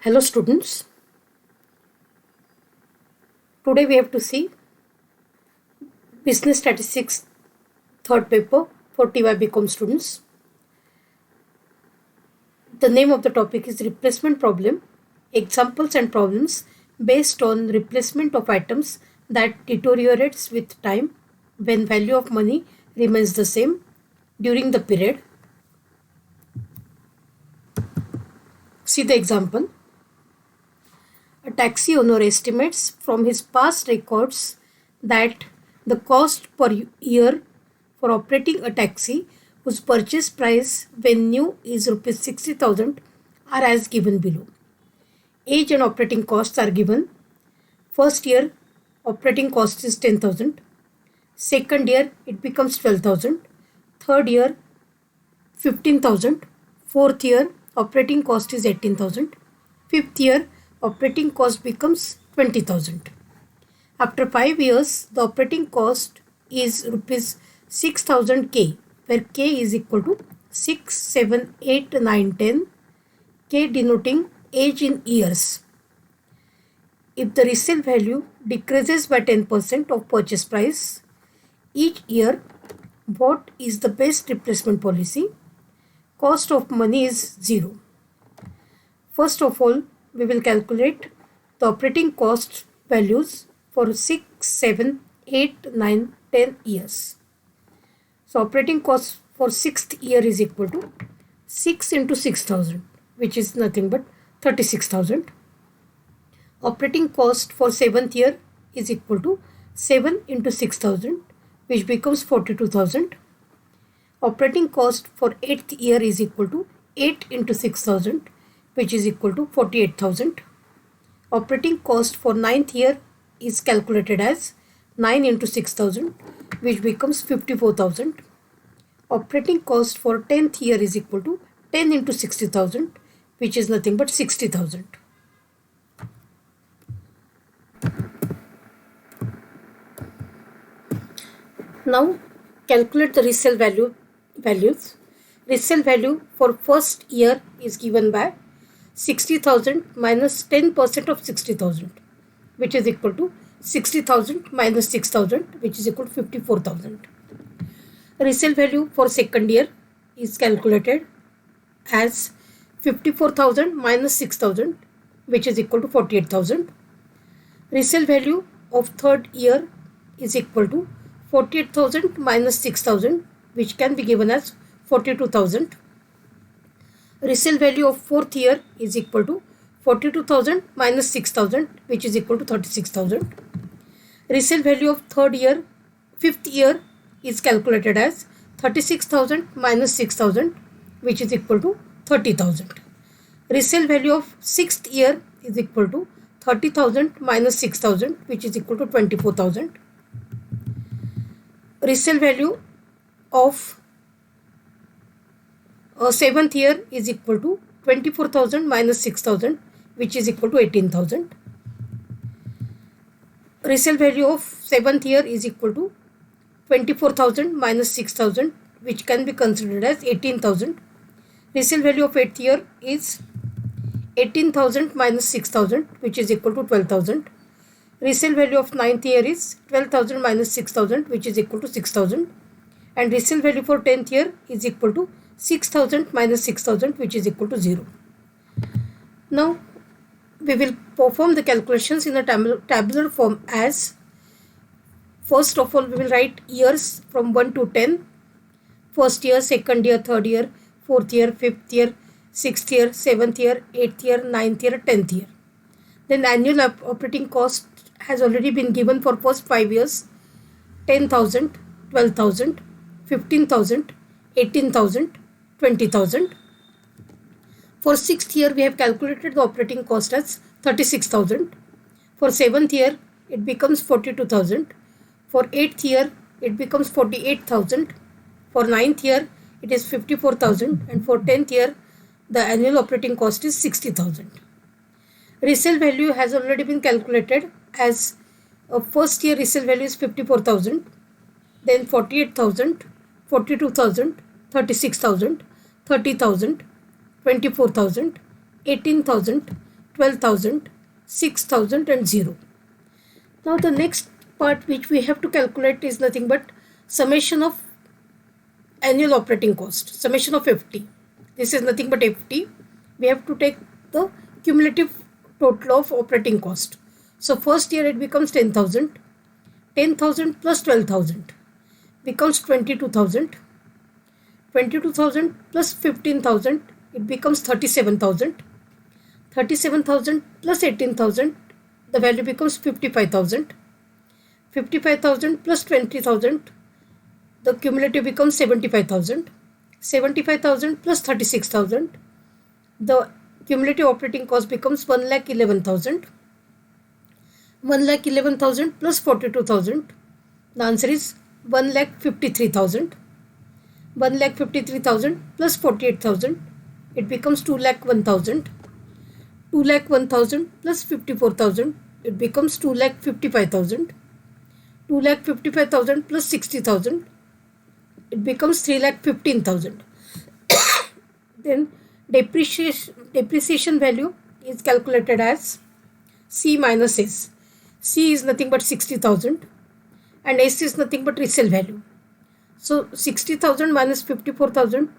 Hello students, today we have to see Business Statistics third paper for TY BCom students. The name of the topic is Replacement Problem, Examples and Problems based on replacement of items that deteriorates with time when value of money remains the same during the period. See the example. A taxi owner estimates from his past records that the cost per year for operating a taxi whose purchase price when new is rupees 60,000 are as given below. Age and operating costs are given. First year operating cost is 10,000. Second year it becomes 12,000. Third year 15,000. Fourth year operating cost is 18,000. Fifth year operating cost becomes 20,000. After 5 years, the operating cost is rupees 6,000 K, where K is equal to 6, 7, 8, 9, 10, K denoting age in years. If the resale value decreases by 10% of purchase price each year, what is the best replacement policy? Cost of money is 0. First of all, we will calculate the operating cost values for 6, 7, 8, 9, 10 years. So operating cost for 6th year is equal to 6 into 6,000, which is nothing but 36,000. Operating cost for 7th year is equal to 7 into 6,000, which becomes 42,000. Operating cost for 8th year is equal to 8 into 6,000, which is equal to 48,000. Operating cost for 9th year is calculated as 9 into 6,000, which becomes 54,000. Operating cost for 10th year is equal to 10 into 60,000, which is nothing but 60,000. Now calculate the resale values. Resale value for first year is given by 60,000 minus 10% of 60,000, which is equal to 60,000 minus 6,000, which is equal to 54,000. Resale value for second year is calculated as 54,000 minus 6,000, which is equal to 48,000. Resale value of third year is equal to 48,000 minus 6,000, which can be given as 42,000. Resale value of fourth year is equal to 42,000 minus 6,000, which is equal to 36,000. Resale value of fifth year is calculated as 36,000 minus 6,000, which is equal to 30,000. Resale value of sixth year is equal to 30,000 minus 6,000, which is equal to 24,000. Resale value of seventh year is equal to 24,000 minus 6,000, which is equal to 18,000. Resale value of seventh year is equal to 24,000 minus 6,000, which can be considered as 18,000. Resale value of eighth year is 18,000 minus 6,000, which is equal to 12,000. Resale value of ninth year is 12,000 minus 6,000, which is equal to 6,000. And resale value for 10th year is equal to 6,000 minus 6,000, which is equal to 0. Now we will perform the calculations in a tabular form as first of all we will write years from 1 to 10. First year, second year, third year, fourth year, fifth year, sixth year, seventh year, eighth year, ninth year, 10th year. Then annual operating cost has already been given for first 5 years: 10,000, 12,000, 15,000, 18,000, 20,000. For 6th year, we have calculated the operating cost as 36,000. For 7th year, it becomes 42,000. For 8th year, it becomes 48,000. For 9th year, it is 54,000. And for 10th year, the annual operating cost is 60,000. Resale value has already been calculated as first year resale value is 54,000. Then 48,000, 42,000, 36,000, 30,000, 24,000, 18,000, 12,000, 6,000 and 0. Now the next part which we have to calculate is nothing but summation of annual operating cost, summation of FT. This is nothing but FT. We have to take the cumulative total of operating cost. So first year it becomes 10,000. 10,000 plus 12,000 becomes 22,000. 22,000 plus 15,000, it becomes 37,000. 37,000 plus 18,000, the value becomes 55,000. 55,000 plus 20,000, the cumulative becomes 75,000. 75,000 plus 36,000, the cumulative operating cost becomes 1,11,000. 1,11,000 plus 42,000, the answer is 1,53,000. 1,53,000 plus 48,000, it becomes 2,01,000. 2,01,000 plus 54,000, it becomes 2,55,000. 2,55,000 plus 60,000, it becomes 3,15,000. Then depreciation value is calculated as C minus S. C is nothing but 60,000 and S is nothing but resale value. So 60,000 minus 54,000,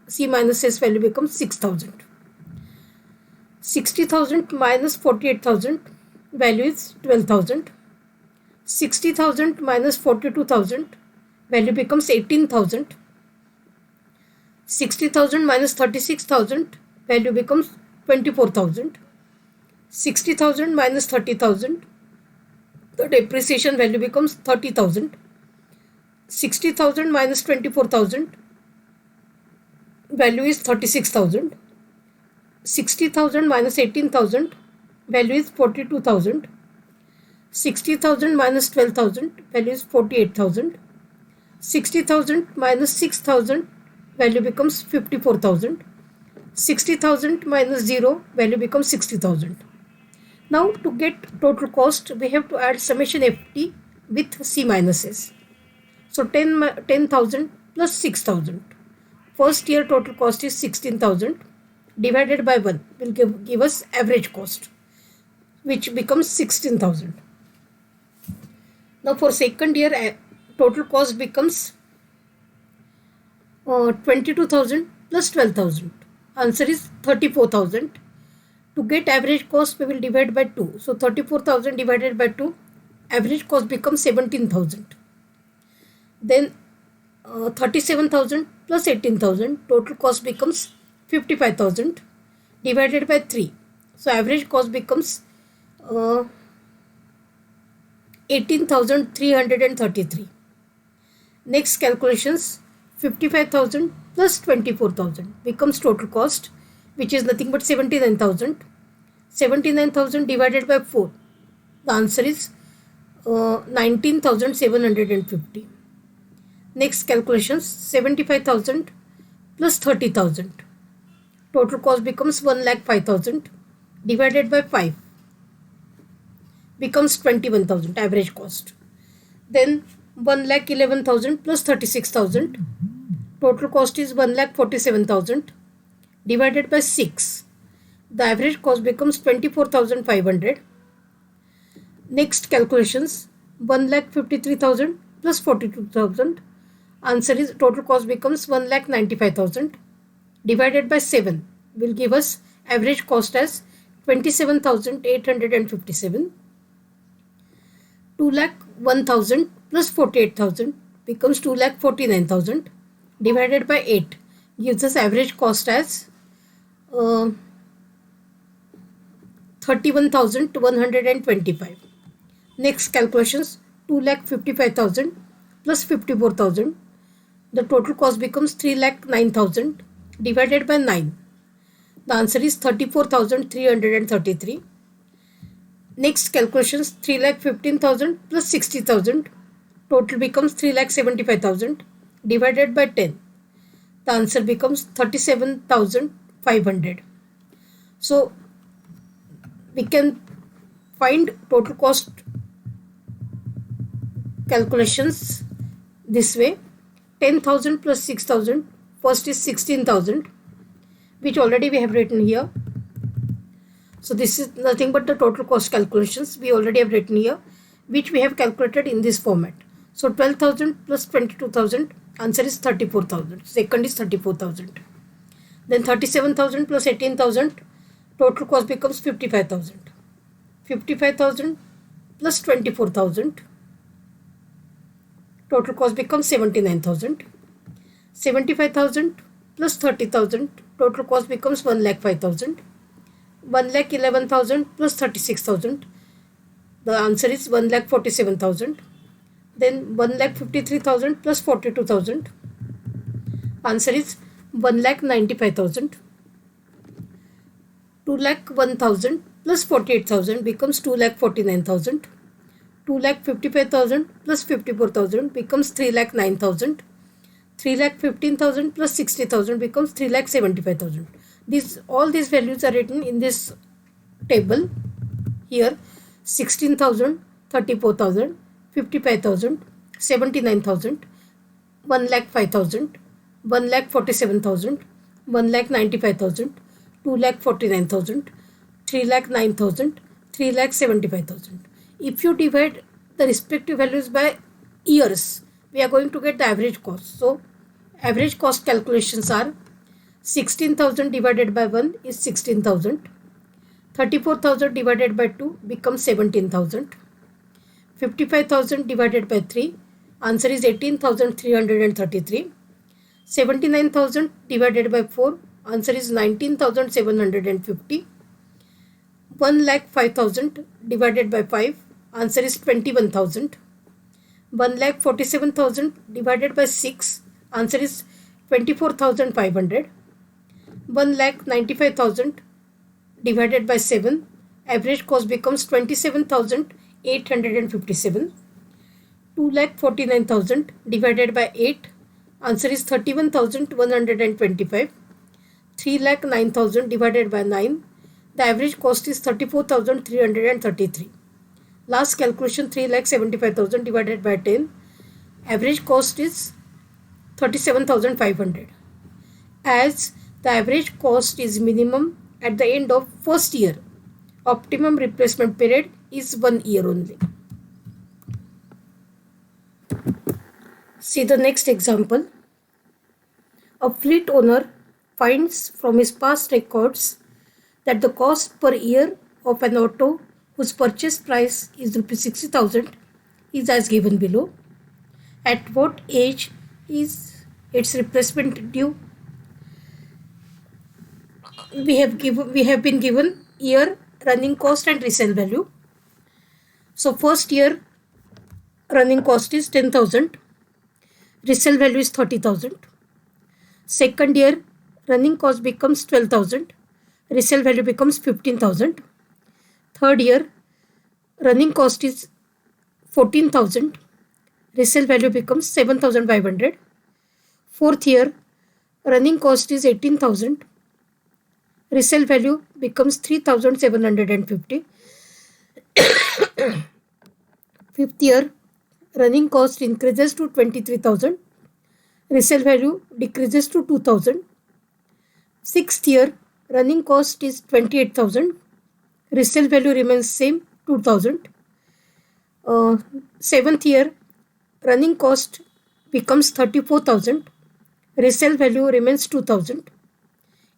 C minus S value becomes 6,000. 60,000 minus 48,000, value is 12,000. 60,000 minus 42,000, value becomes 18,000. 60,000 minus 36,000, value becomes 24,000. 60,000 minus 30,000, the depreciation value becomes 30,000. 60,000 minus 24,000, value is 36,000. 60,000 minus 18,000, value is 42,000. 60,000 minus 12,000, value is 48,000. 60,000 minus 6,000, value becomes 54,000. 60,000 minus 0, value becomes 60,000. Now to get total cost, we have to add summation FT with C minus S. So 10,000 plus 6,000. First year total cost is 16,000 divided by 1 will give us average cost, which becomes 16,000. Now for second year total cost becomes 22,000 plus 12,000. Answer is 34,000. To get average cost, we will divide by 2. So 34,000 divided by 2, average cost becomes 17,000. Then 37,000 plus 18,000, total cost becomes 55,000 divided by 3. So average cost becomes 18,333. Next calculations, 55,000 plus 24,000 becomes total cost, which is nothing but 79,000. 79,000 divided by 4. The answer is 19,750. Next calculations, 75,000 plus 30,000. Total cost becomes 1,05,000 divided by 5 becomes 21,000 average cost. Then 1,11,000 plus 36,000. Total cost is 1,47,000 divided by 6. The average cost becomes 24,500. Next calculations, 1,53,000 plus 42,000. Answer is total cost becomes 1,95,000 divided by 7 will give us average cost as 27,857. 2,01,000 plus 48,000 becomes 2,49,000 divided by 8 gives us average cost as 31,125. Next calculations, 2,55,000 plus 54,000. The total cost becomes 3,09,000 divided by 9. The answer is 34,333. Next calculations, 3,15,000 plus 60,000. Total becomes 3,75,000 divided by 10. The answer becomes 37,500. So we can find total cost calculations this way. 10,000 plus 6,000, first is 16,000, which already we have written here. So this is nothing but the total cost calculations we already have written here, which we have calculated in this format. So 12,000 plus 22,000, answer is 34,000. Second is 34,000. Then 37,000 plus 18,000, total cost becomes 55,000. 55,000 plus 24,000, total cost becomes 79,000. 75,000 plus 30,000, total cost becomes 1,05,000. 1,11,000 plus 36,000, the answer is 1,47,000. Then 1,53,000 plus 42,000, answer is 1,95,000. 2,01,000 plus 48,000 becomes 2,49,000. 2,55,000 plus 54,000 becomes 3,09,000. 3,15,000 plus 60,000 becomes 3,75,000. All these values are written in this table here. 16,000, 34,000, 55,000, 79,000, 1,05,000, 1,47,000, 1,95,000, 2,49,000, 3,09,000, 3,75,000. If you divide the respective values by years, we are going to get the average cost. So average cost calculations are 16,000 divided by 1 is 16,000. 34,000 divided by 2 becomes 17,000. 55,000 divided by 3, answer is 18,333. 79,000 divided by 4, answer is 19,750. 1,05,000 divided by 5, answer is 21,000. 1,47,000 divided by 6, answer is 24,500. 1,95,000 divided by 7, average cost becomes 27,857. 2,49,000 divided by 8, answer is 31,125. 3,09,000 divided by 9, the average cost is 34,333. Last calculation, 3,75,000 divided by 10, average cost is 37,500. As the average cost is minimum at the end of first year, optimum replacement period is 1 year only. See the next example. A fleet owner finds from his past records that the cost per year of an auto whose purchase price is Rs 60,000 is as given below. At what age is its replacement due? We have been given year, running cost and resale value. So first year running cost is 10,000, resale value is 30,000. Second year running cost becomes 12,000, resale value becomes 15,000. Third year running cost is 14,000, resale value becomes 7,500. Fourth year running cost is 18,000, resale value becomes 3,750. Fifth year running cost increases to 23,000, resale value decreases to 2,000. Sixth year running cost is 28,000, resale value remains same, 2,000. Seventh year running cost becomes 34,000, resale value remains 2,000.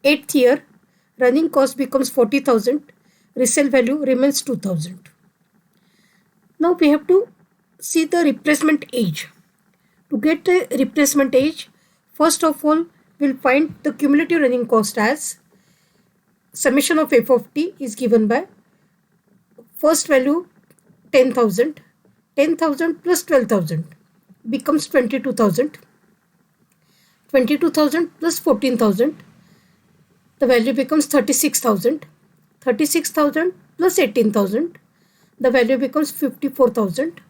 Eighth year running cost becomes 40,000, resale value remains 2,000. Now we have to see the replacement age. To get the replacement age, first of all we'll find the cumulative running cost as summation of f of t is given by first value 10,000, 10,000 plus 12,000 becomes 22,000, 22,000 plus 14,000, the value becomes 36,000, 36,000 plus 18,000, the value becomes 54,000,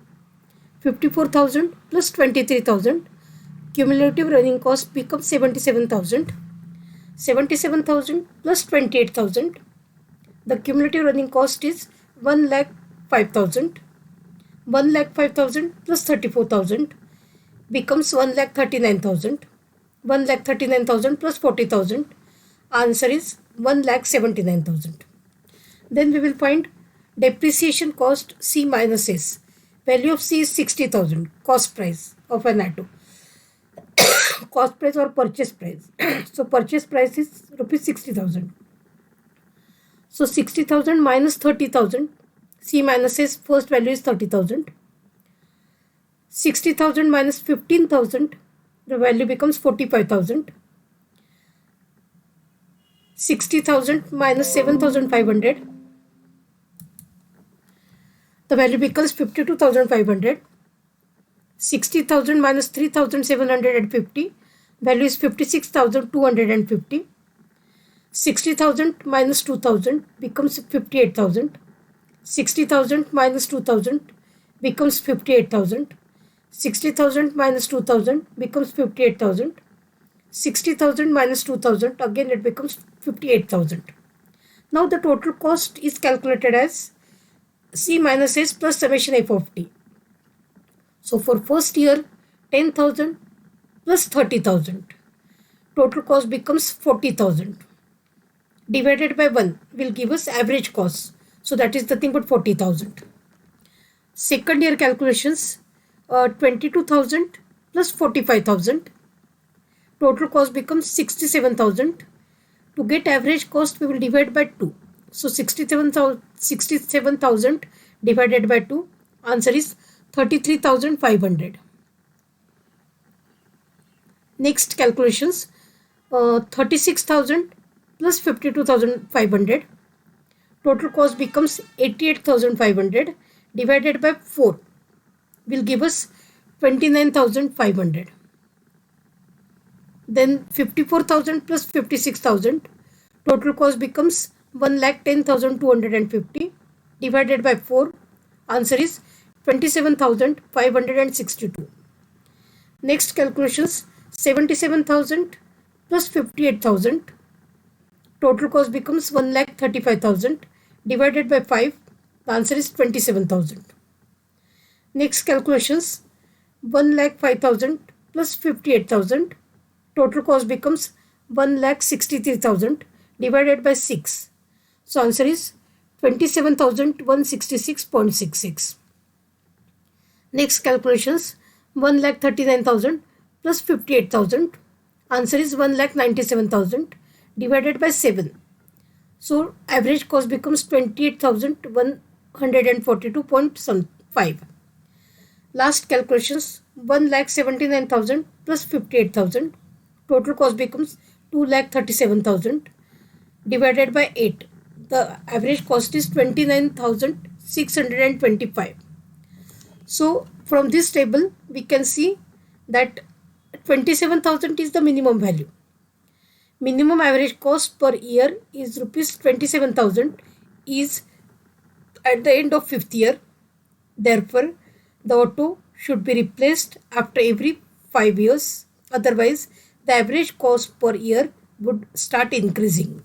54,000 plus 23,000, cumulative running cost becomes 77,000, 77,000 plus 28,000, the cumulative running cost is 1,05,000, 1,05,000 plus 34,000 becomes 1,39,000, 1,39,000 plus 40,000, answer is 1,79,000. Then we will find depreciation cost C minus S. Value of C is 60,000, cost price of an auto. Cost price or purchase price. So purchase price is rupees 60,000. So 60,000 minus 30,000. C minus S, first value is 30,000. 60,000 minus 15,000. The value becomes 45,000. 60,000 minus 7,500. The value becomes 52,500. 60,000 minus 3,750. Value is 56,250. 60,000 minus 2,000 becomes 58,000. 60,000 minus 2,000 becomes 58,000. 60,000 minus 2,000 becomes 58,000. 60,000 minus 2,000, again it becomes 58,000. Now the total cost is calculated as C minus S plus summation F of T. So for first year, 10,000 plus 30,000. Total cost becomes 40,000. Divided by 1 will give us average cost. So that is nothing but 40,000. Second year calculations, 22,000 plus 45,000. Total cost becomes 67,000. To get average cost, we will divide by 2. So 67,000 divided by 2, answer is 33,500. Next calculations, 36,000 plus 52,500. Total cost becomes 88,500 divided by 4 will give us 29,500. Then 54,000 plus 56,000. Total cost becomes 1,10,250 divided by 4. Answer is 27,562. Next calculations, 77,000 plus 58,000. Total cost becomes 1,35,000 divided by 5. The answer is 27,000. Next calculations, 1,05,000 plus 58,000. Total cost becomes 1,63,000 divided by 6. So answer is 27,166.66. Next calculations, 1,39,000 plus 58,000. Answer is 1,97,000 divided by 7. So average cost becomes 28,142.5. Last calculations, 1,79,000 plus 58,000. Total cost becomes 2,37,000 divided by 8. The average cost is 29,625. So from this table we can see that 27,000 is the minimum value. Minimum average cost per year is rupees 27,000 is at the end of 5th year. Therefore, the auto should be replaced after every 5 years. Otherwise, the average cost per year would start increasing.